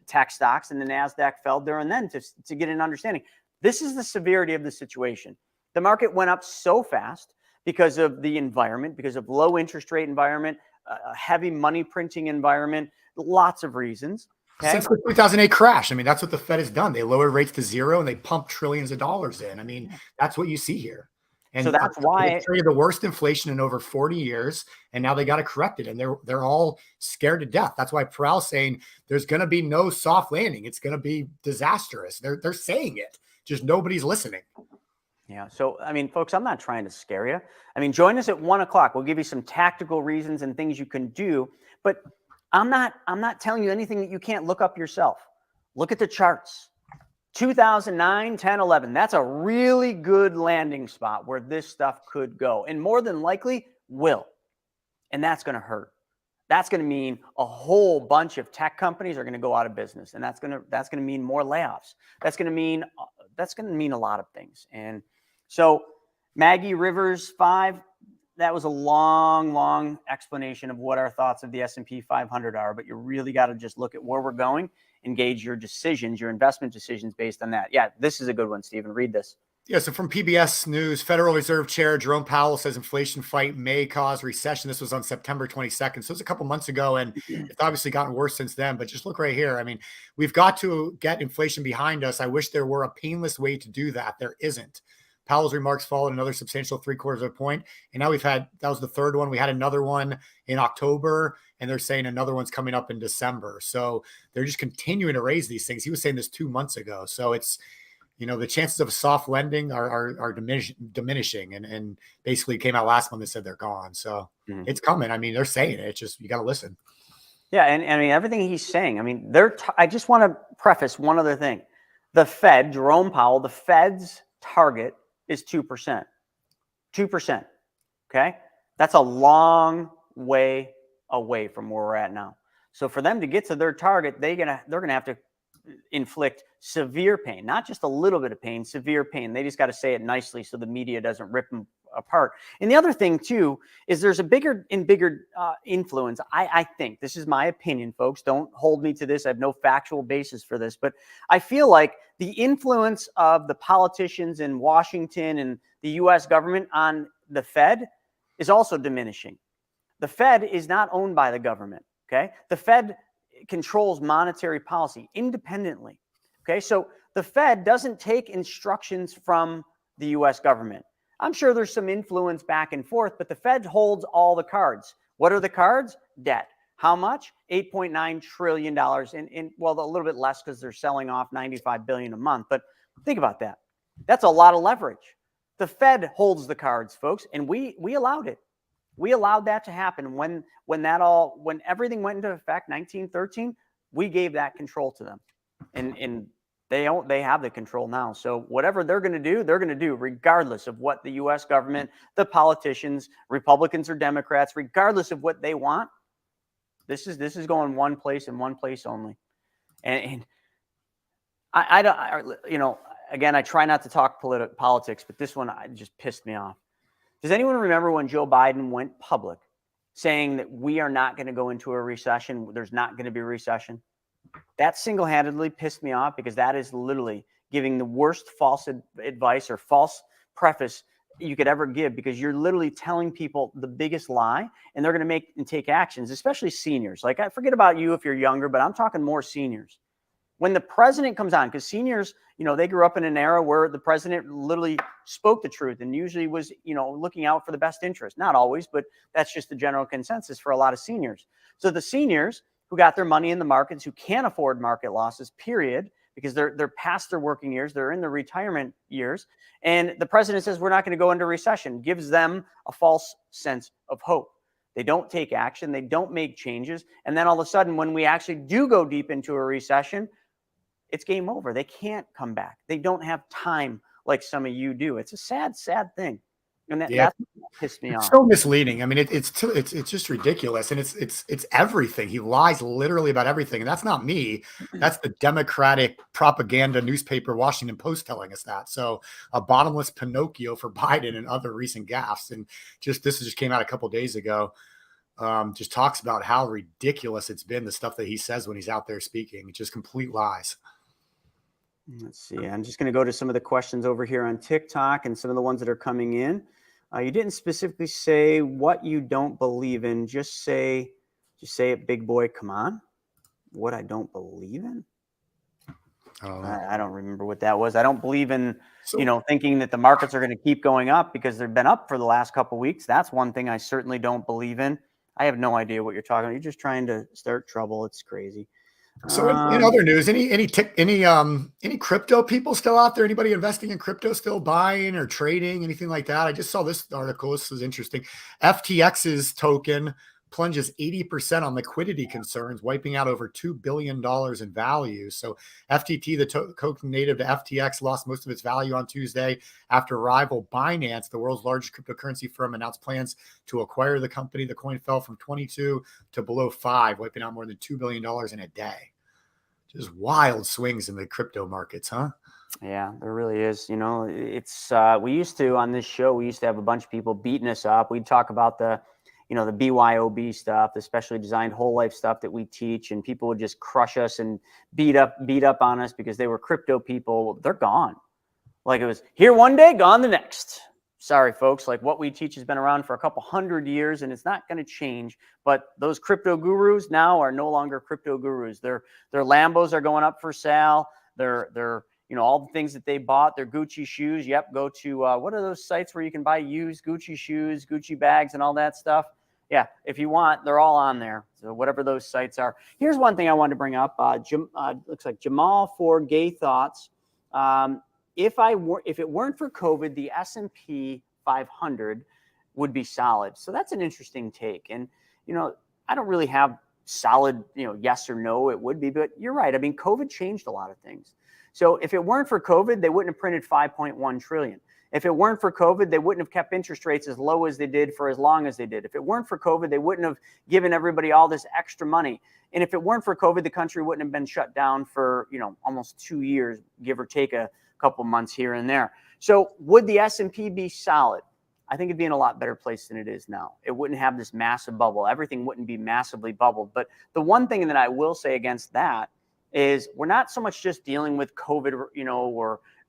tech stocks and the NASDAQ fell there and then to get an understanding. This is the severity of the situation. The market went up so fast because of the environment, because of low interest rate environment, a heavy money printing environment, lots of reasons. Okay? Since the 2008 crash, I mean, that's what the Fed has done. They lowered rates to zero and they pump trillions of dollars in. I mean, that's what you see here. And so that's why they created the worst inflation in over 40 years, and now they got to correct it. And they're all scared to death. That's why Powell's saying there's going to be no soft landing. It's going to be disastrous. They're saying it. Just nobody's listening. Yeah. So, I mean, folks, I'm not trying to scare you. I mean, join us at 1 o'clock. We'll give you some tactical reasons and things you can do. But I'm not telling you anything that you can't look up yourself. Look at the charts. 2009, 10, 11. That's a really good landing spot where this stuff could go, and more than likely will. And that's going to hurt. That's going to mean a whole bunch of tech companies are going to go out of business, and that's going to mean more layoffs. That's going to mean a lot of things. And so Maggie Rivers 5, that was a long explanation of what our thoughts of the S&P 500 are, but you really got to just look at where we're going and gauge your decisions, your investment decisions based on that. Yeah, this is a good one, Stephen. Read this. Yeah, so from PBS News, Federal Reserve Chair Jerome Powell says inflation fight may cause recession. This was on September 22nd. So it's a couple months ago, and it's obviously gotten worse since then. But just look right here. I mean, we've got to get inflation behind us. I wish there were a painless way to do that. There isn't. Powell's remarks followed another substantial 0.75 of a point. And now that was the third one. We had another one in October, and they're saying another one's coming up in December. So they're just continuing to raise these things. He was saying this 2 months ago. So it's, the chances of soft lending are diminishing, and basically came out last month and said they're gone. So It's coming. I mean, they're saying it. It's just, you got to listen. Yeah. And I mean, everything he's saying, I mean, I just want to preface one other thing. The Fed, Jerome Powell, the Fed's target is 2%. 2%. Okay. That's a long way away from where we're at now. So for them to get to their target, they're going to have to inflict severe pain, not just a little bit of pain, severe pain. They just got to say it nicely so the media doesn't rip them apart. And the other thing too, is there's a bigger influence. I think, this is my opinion, folks, don't hold me to this. I have no factual basis for this, but I feel like the influence of the politicians in Washington and the US government on the Fed is also diminishing. The Fed is not owned by the government. Okay. The Fed controls monetary policy independently. Okay. So the Fed doesn't take instructions from the US government. I'm sure there's some influence back and forth, but the Fed holds all the cards. What are the cards? Debt. How much? $8.9 trillion. Well, a little bit less because they're selling off $95 billion a month. But think about that. That's a lot of leverage. The Fed holds the cards, folks, and we allowed it. We allowed that to happen when everything went into effect, 1913. We gave that control to them, and they have the control now. So whatever they're going to do, regardless of what the U.S. government, the politicians, Republicans or Democrats, regardless of what they want. This is going one place and one place only. And I don't, again, I try not to talk politics, but this one just pissed me off. Does anyone remember when Joe Biden went public saying that we are not going to go into a recession? There's not going to be a recession. That single-handedly pissed me off because that is literally giving the worst false advice or false preface you could ever give, because you're literally telling people the biggest lie, and they're going to make and take actions, especially seniors. Like, I forget about you if you're younger, but I'm talking more seniors. When the president comes on, because seniors, they grew up in an era where the president literally spoke the truth and usually was, looking out for the best interest. Not always, but that's just the general consensus for a lot of seniors. So the seniors who got their money in the markets, who can't afford market losses, period, because they're past their working years, they're in the retirement years, and the president says we're not going to go into recession, gives them a false sense of hope. They don't take action, they don't make changes, and then all of a sudden, when we actually do go deep into a recession, it's game over. They can't come back. They don't have time like some of you do. It's a sad, sad thing. And that pissed me off. So misleading. I mean, it's just ridiculous, and it's everything. He lies literally about everything, and that's not me. That's the Democratic propaganda newspaper, Washington Post, telling us that. So a bottomless Pinocchio for Biden and other recent gaffes, and this just came out a couple days ago. Just talks about how ridiculous it's been, the stuff that he says when he's out there speaking. It's just complete lies. Let's see. I'm just going to go to some of the questions over here on TikTok and some of the ones that are coming in. You didn't specifically say what you don't believe in. Just say it, big boy. Come on. What I don't believe in? I don't remember what that was. I don't believe in, thinking that the markets are going to keep going up because they've been up for the last couple of weeks. That's one thing I certainly don't believe in. I have no idea what you're talking about. You're just trying to start trouble. It's crazy. So in other news, any crypto people still out there? Anybody investing in crypto, still buying or trading, anything like that? I just saw this article. This is interesting. FTX's token plunges 80% on liquidity concerns, wiping out over $2 billion in value. So FTT, the token native to FTX, lost most of its value on Tuesday after rival Binance, the world's largest cryptocurrency firm, announced plans to acquire the company. The coin fell from 22 to below 5, wiping out more than $2 billion in a day. Just wild swings in the crypto markets, huh? Yeah, there really is. It's we used to, on this show, we used to have a bunch of people beating us up. We'd talk about the BYOB stuff, the specially designed whole life stuff that we teach, and people would just crush us and beat up on us because they were crypto people. They're gone. Like, it was here one day, gone the next. Sorry, folks. Like, what we teach has been around for a couple hundred years, and it's not going to change. But those crypto gurus now are no longer crypto gurus. Their Lambos are going up for sale. They're all the things that they bought, their Gucci shoes. Yep, go to what are those sites where you can buy used Gucci shoes, Gucci bags, and all that stuff? Yeah, if you want, they're all on there. So whatever those sites are. Here's one thing I wanted to bring up. Looks like Jamal for Gay Thoughts. If it weren't for COVID, the S&P 500 would be solid. So that's an interesting take. And I don't really have solid, yes or no, it would be. But you're right. I mean, COVID changed a lot of things. So if it weren't for COVID, they wouldn't have printed 5.1 trillion. If it weren't for COVID, they wouldn't have kept interest rates as low as they did for as long as they did. If it weren't for COVID, they wouldn't have given everybody all this extra money. And if it weren't for COVID, the country wouldn't have been shut down for, almost 2 years, give or take a couple months here and there. So would the S&P be solid? I think it'd be in a lot better place than it is now. It wouldn't have this massive bubble. Everything wouldn't be massively bubbled. But the one thing that I will say against that is we're not so much just dealing with COVID,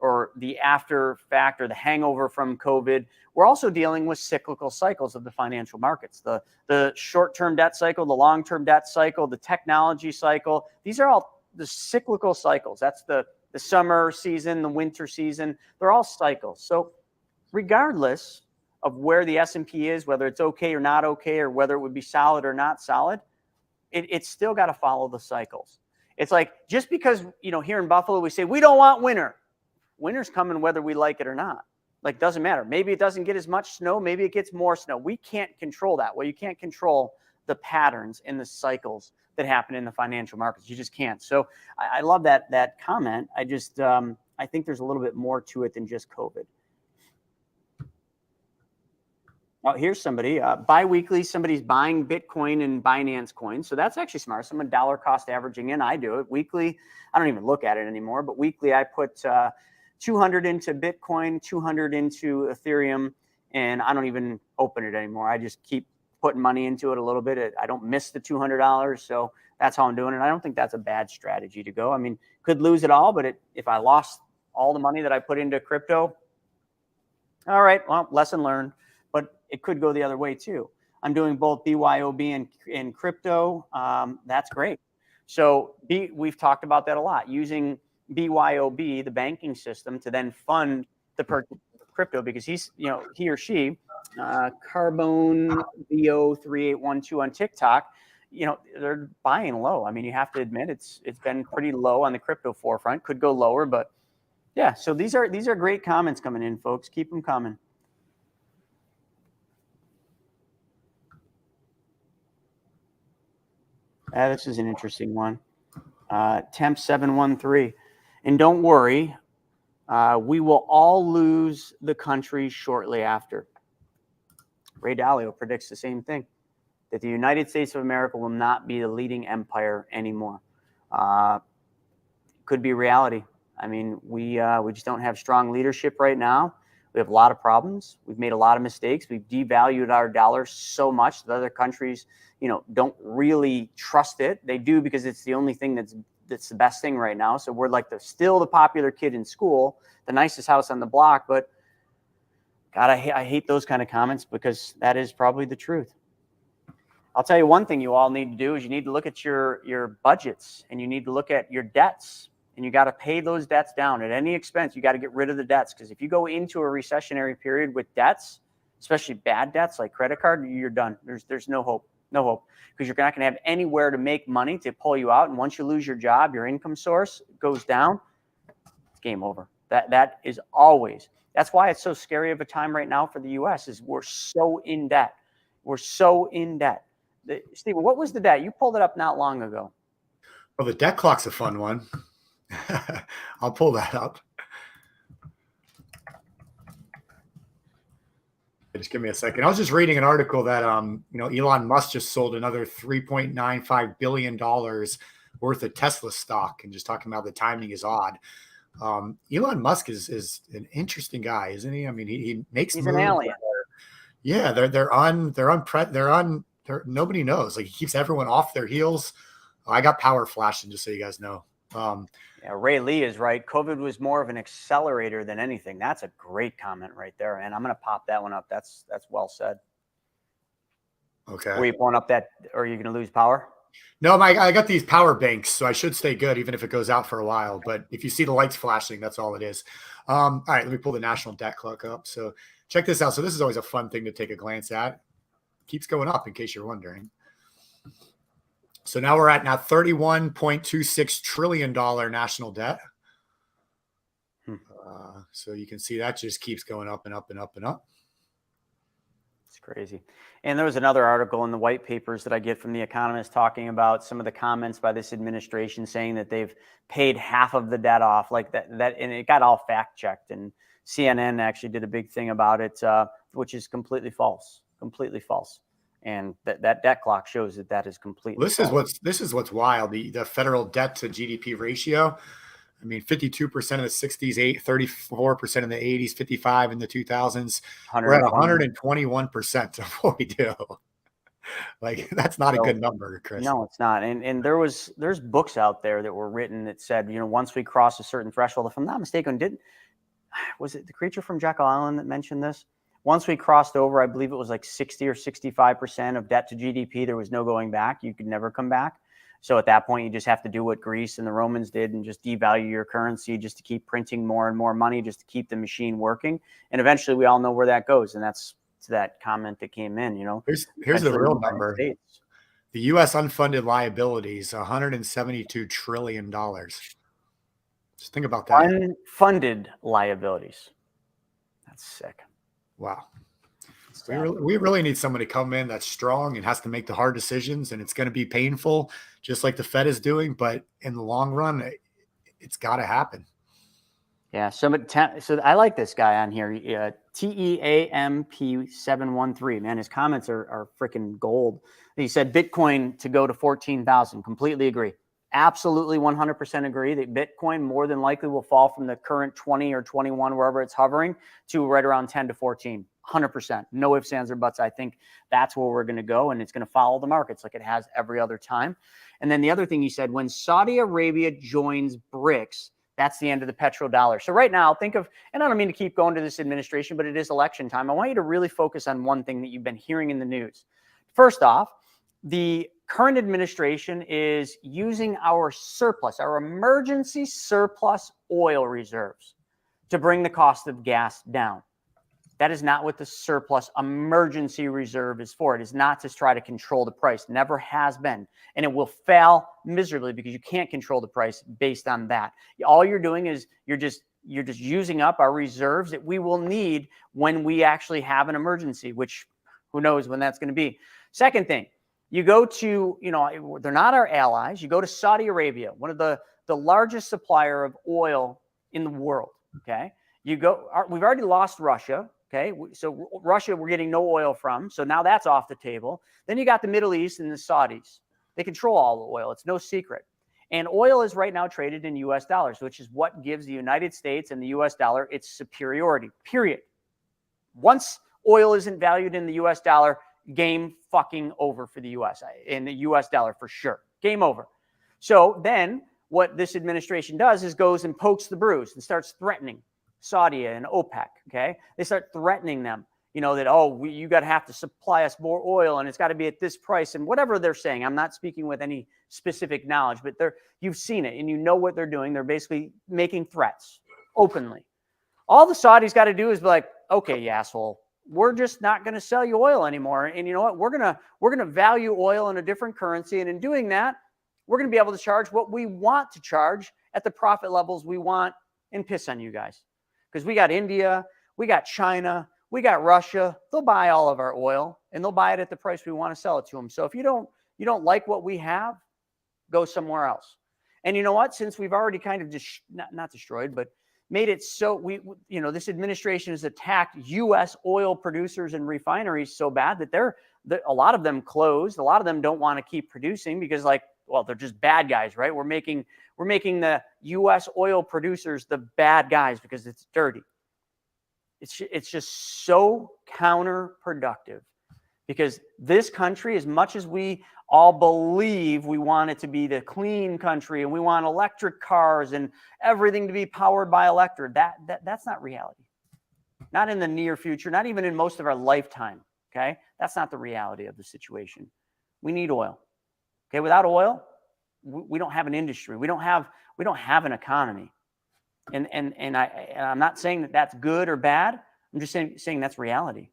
or the after fact or the hangover from COVID. We're also dealing with cyclical cycles of the financial markets, the short-term debt cycle, the long-term debt cycle, the technology cycle. These are all the cyclical cycles. That's the summer season, the winter season. They're all cycles. So regardless of where the S&P is, whether it's okay or not okay, or whether it would be solid or not solid, it's still got to follow the cycles. It's like, just because, here in Buffalo, we say, we don't want winter. winter's coming whether we like it or not. Like, doesn't matter. Maybe it doesn't get as much snow. Maybe it gets more snow. We can't control that. Well, you can't control the patterns and the cycles that happen in the financial markets. You just can't. So I love that comment. I just, I think there's a little bit more to it than just COVID. Oh, here's somebody biweekly. Somebody's buying Bitcoin and Binance coins. So that's actually smart. Someone dollar cost averaging in. I do it weekly. I don't even look at it anymore, but weekly I put 200 into Bitcoin, 200 into Ethereum, and I don't even open it anymore. I just keep putting money into it a little bit. I don't miss the $200. So that's how I'm doing it. I don't think that's a bad strategy to go. I mean, could lose it all, but if I lost all the money that I put into crypto, all right, well, lesson learned. But it could go the other way too. I'm doing both BYOB and crypto. That's great. So we've talked about that a lot, using BYOB, the banking system, to then fund the purchase of crypto, because he or she, Carbone VO3812 on TikTok, they're buying low. I mean, you have to admit it's been pretty low on the crypto forefront. Could go lower, but yeah. So these are great comments coming in, folks. Keep them coming. This is an interesting one. Temp 713. And don't worry, we will all lose the country shortly after. Ray Dalio predicts the same thing, that the United States of America will not be the leading empire anymore. Could be reality. I mean, we just don't have strong leadership right now. We have a lot of problems. We've made a lot of mistakes. We've devalued our dollar so much that other countries, don't really trust it. They do because it's the only thing that's the best thing right now. So we're like still the popular kid in school, the nicest house on the block. But God, I hate those kind of comments, because that is probably the truth. I'll tell you one thing you all need to do is you need to look at your budgets, and you need to look at your debts, and you got to pay those debts down at any expense. You got to get rid of the debts, because if you go into a recessionary period with debts, especially bad debts like credit card, you're done. There's no hope. No hope, because you're not going to have anywhere to make money to pull you out. And once you lose your job, your income source goes down, it's game over. That is always. That's why it's so scary of a time right now for the U.S. is we're so in debt. We're so in debt. Stephen, what was the debt? You pulled it up not long ago. Well, the debt clock's a fun one. I'll pull that up. Just give me a second. I was just reading an article that Elon Musk just sold another $3.95 billion worth of Tesla stock, and just talking about the timing is odd. Elon Musk is an interesting guy, isn't he? I mean, he makes He's an alien. Yeah, nobody knows. Like, he keeps everyone off their heels. I got power flashing, just so you guys know. Yeah, Ray Lee is right. COVID was more of an accelerator than anything. That's a great comment right there, and I'm going to pop that one up. That's well said. Okay. Were you pulling up that, or are you going to lose power? No, I got these power banks, so I should stay good even if it goes out for a while. But if you see the lights flashing, that's all it is. All right, let me pull the national debt clock up. So check this out. So this is always a fun thing to take a glance at. Keeps going up, in case you're wondering. So now we're at $31.26 trillion national debt. So you can see that just keeps going up and up and up and up. It's crazy. And there was another article in the white papers that I get from The Economist talking about some of the comments by this administration saying that they've paid half of the debt off, like that, and it got all fact checked. And CNN actually did a big thing about it, which is completely false, And that debt clock shows that is completely false. This is what's wild. The federal debt to GDP ratio. I mean, 52% of the 60s, 34% in the 80s, 55 in the 2000s. We're at 121% of what we do. Like, that's not a good number, Chris. No, it's not. And there's books out there that were written that said, once we cross a certain threshold, if I'm not mistaken, was it the creature from Jekyll Island that mentioned this? Once we crossed over, I believe it was like 60 or 65% of debt to GDP, there was no going back. You could never come back. So at that point, you just have to do what Greece and the Romans did and just devalue your currency just to keep printing more and more money, just to keep the machine working. And eventually we all know where that goes. And that's to that comment that came in, Here's the real number. The U.S. unfunded liabilities, $172 trillion. Just think about that. Unfunded liabilities. That's sick. Wow. We really need somebody to come in that's strong and has to make the hard decisions, and it's going to be painful, just like the Fed is doing. But in the long run, it's got to happen. Yeah. So I like this guy on here, TEAMP713. Man, his comments are freaking gold. He said Bitcoin to go to 14,000. Completely agree. Absolutely 100% agree that Bitcoin more than likely will fall from the current 20 or 21, wherever it's hovering, to right around 10 to 14. 100%. No ifs, ands, or buts. I think that's where we're going to go, and it's going to follow the markets like it has every other time. And then the other thing you said, when Saudi Arabia joins BRICS, that's the end of the petrodollar. So right now, think of, and I don't mean to keep going to this administration, but it is election time. I want you to really focus on one thing that you've been hearing in the news. First off, the current administration is using our surplus, our emergency surplus oil reserves to bring the cost of gas down. That is not what the surplus emergency reserve is for. It is not to try to control the price. Never has been. And it will fail miserably because you can't control the price based on that. All you're doing is you're just using up our reserves that we will need when we actually have an emergency, which who knows when that's going to be. Second thing, you go to, they're not our allies. You go to Saudi Arabia, one of the largest supplier of oil in the world. Okay. We've already lost Russia. Okay, so Russia, we're getting no oil from. So now that's off the table. Then you got the Middle East and the Saudis. They control all the oil. It's no secret. And oil is right now traded in U.S. dollars, which is what gives the United States and the U.S. dollar its superiority, period. Once oil isn't valued in the U.S. dollar, game fucking over for the U.S. in the U.S. dollar for sure. Game over. So then what this administration does is goes and pokes the bruise and starts threatening Saudi and OPEC, okay? They start threatening them, that, you got to have to supply us more oil and it's got to be at this price and whatever they're saying. I'm not speaking with any specific knowledge, but you've seen it and you know what they're doing. They're basically making threats openly. All the Saudis got to do is be like, okay, you asshole, we're just not going to sell you oil anymore. And you know what? We're going to value oil in a different currency. And in doing that, we're going to be able to charge what we want to charge at the profit levels we want and piss on you guys. Because we got India, we got China, we got Russia. They'll buy all of our oil and they'll buy it at the price we want to sell it to them. So if you don't like what we have, go somewhere else. And you know what? Since we've already kind of just not destroyed, but made it so this administration has attacked U.S. oil producers and refineries so bad that a lot of them closed. A lot of them don't want to keep producing because they're just bad guys, right? We're making the U.S. oil producers the bad guys because it's dirty. It's just so counterproductive because this country, as much as we all believe we want it to be the clean country and we want electric cars and everything to be powered by electric, that's not reality. Not in the near future, not even in most of our lifetime, okay? That's not the reality of the situation. We need oil. Okay, without oil, we don't have an industry. We don't have an economy. And I'm not saying that that's good or bad. I'm just saying that's reality.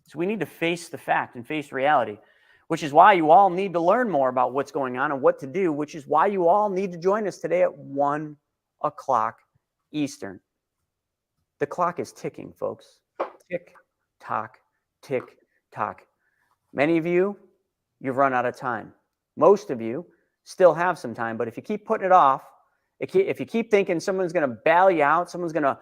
So we need to face the fact and face reality, which is why you all need to learn more about what's going on and what to do, which is why you all need to join us today at 1 o'clock Eastern. The clock is ticking, folks. Tick, tock, tick, tock. Many of you, you've run out of time. Most of you still have some time, but if you keep putting it off, if you keep thinking someone's going to bail you out, someone's going to,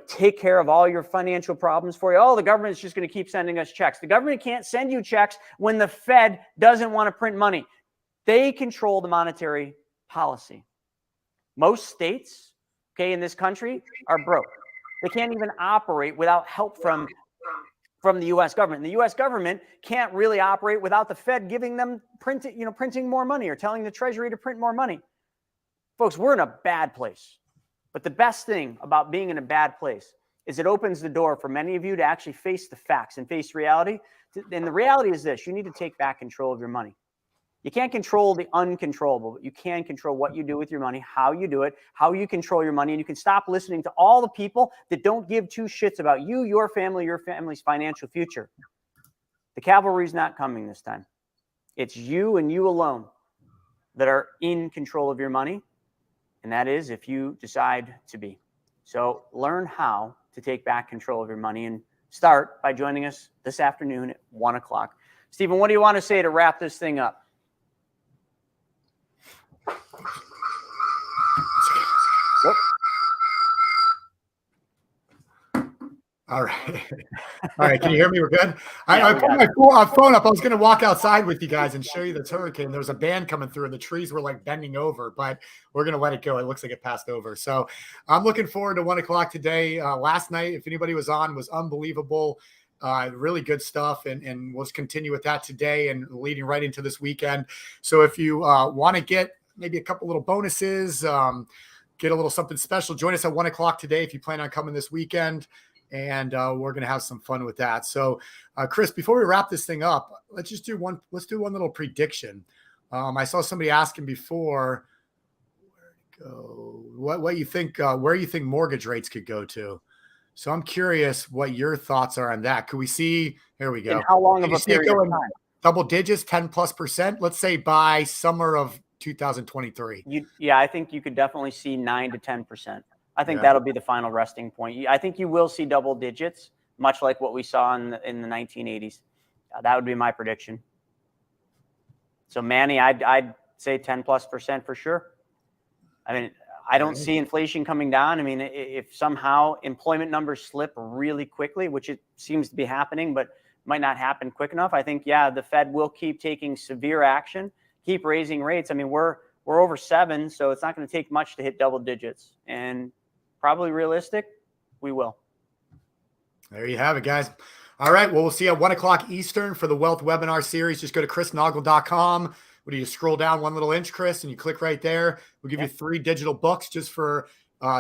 take care of all your financial problems for you. Oh, the government's just going to keep sending us checks. The government can't send you checks when the Fed doesn't want to print money. They control the monetary policy. Most states, in this country are broke. They can't even operate without help from the U.S. government. And the U.S. government can't really operate without the Fed giving them printing more money or telling the Treasury to print more money. Folks, we're in a bad place. But the best thing about being in a bad place is it opens the door for many of you to actually face the facts and face reality. And the reality is this: you need to take back control of your money. You can't control the uncontrollable, but you can control what you do with your money, how you do it, how you control your money, and you can stop listening to all the people that don't give two shits about you, your family's financial future. The cavalry's not coming this time. It's you and you alone that are in control of your money, And that is if you decide to be. So learn how to take back control of your money, and start by joining us this afternoon at 1 o'clock. Stephen, what do you want to say to wrap this thing up? Whoop. All right. All right. Can you hear me? We're good. Yeah, I put my phone up. I was going to walk outside with you guys and show you this hurricane. There was a band coming through and the trees were like bending over, but we're going to let it go. It looks like it passed over. So I'm looking forward to 1 o'clock today. Last night, if anybody was on, was unbelievable. Really good stuff. And we'll continue with that today and leading right into this weekend. So if you want to get maybe a couple little bonuses, get a little something special, join us at 1 o'clock today if you plan on coming this weekend. And we're going to have some fun with that. So, Chris, before we wrap this thing up, let's do one little prediction. I saw somebody asking before, what you think, where you think mortgage rates could go to. So I'm curious what your thoughts are on that. Could we see, here we go. And how long of a period of time? Double digits, 10+%, let's say by summer of 2023. Yeah, I think you could definitely see 9 to 10%. I think that'll be the final resting point. I think you will see double digits, much like what we saw in the 1980s. That would be my prediction. So Manny, I'd say 10+% for sure. I mean, I don't see inflation coming down. I mean, if somehow employment numbers slip really quickly, which it seems to be happening, but might not happen quick enough, I think, the Fed will keep taking severe action, keep raising rates. I mean, we're over 7, so it's not going to take much to hit double digits. And probably realistic, we will. There you have it, guys. All right. Well, we'll see you at 1 o'clock Eastern for the Wealth Webinar Series. Just go to chrisnaugle.com. What do you scroll down 1 little inch, Chris, and you click right there. We'll give you 3 digital books just for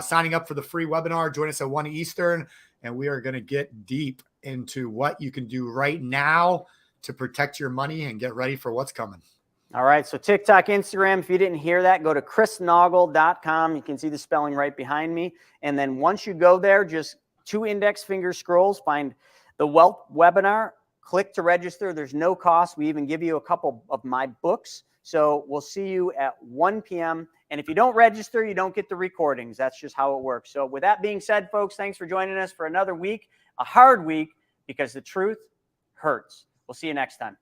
signing up for the free webinar. Join us at 1 Eastern, and we are going to get deep into what you can do right now to protect your money and get ready for what's coming. All right. So TikTok, Instagram, if you didn't hear that, go to chrisnaugle.com. You can see the spelling right behind me. And then once you go there, just 2 index finger scrolls, find the Wealth Webinar, click to register. There's no cost. We even give you a couple of my books. So we'll see you at 1 p.m. And if you don't register, you don't get the recordings. That's just how it works. So with that being said, folks, thanks for joining us for another week, a hard week, because the truth hurts. We'll see you next time.